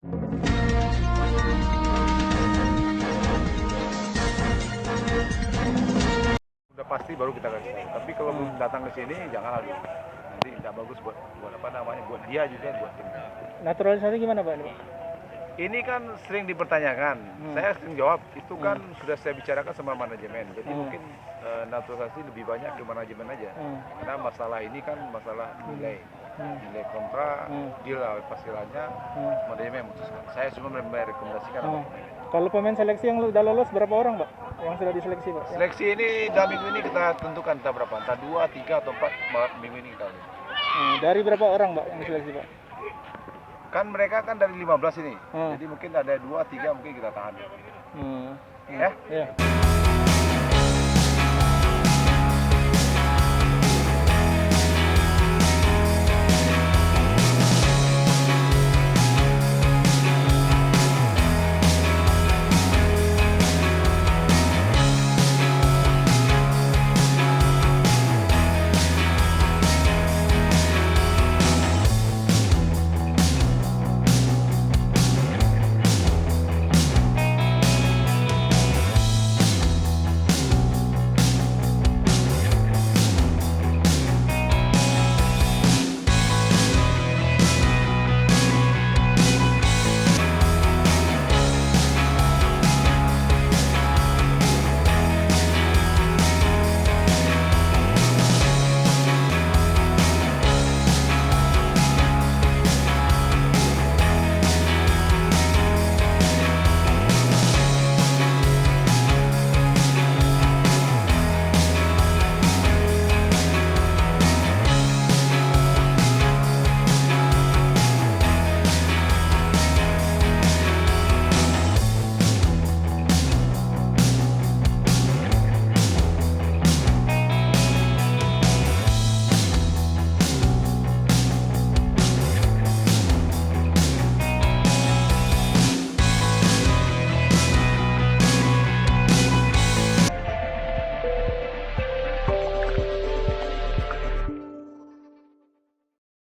Udah pasti baru kita kasih tahu. Tapi kalau belum datang ke sini janganlah dulu. Nanti tidak bagus buat apa namanya, buat dia juga, buat tim. Naturalisasi gimana Pak? Ini kan sering dipertanyakan. Saya sering jawab itu kan sudah saya bicarakan sama manajemen. Jadi mungkin naturalisasi lebih banyak ke manajemen aja. Karena masalah ini kan masalah nilai. Nilai kontrak, deal hasilnya manajemen memutuskan. Saya cuma merekomendasikan apa pemain. Kalau pemain seleksi yang udah lolos berapa orang Pak? Yang sudah diseleksi Pak? Seleksi ini dalam minggu ini kita tentukan entah berapa, entah 2, 3 atau 4 minggu ini kita. Dari berapa orang Pak yang diseleksi Pak? Kan mereka kan dari 15 ini. Jadi mungkin ada 2, 3 mungkin kita tahan. Ya.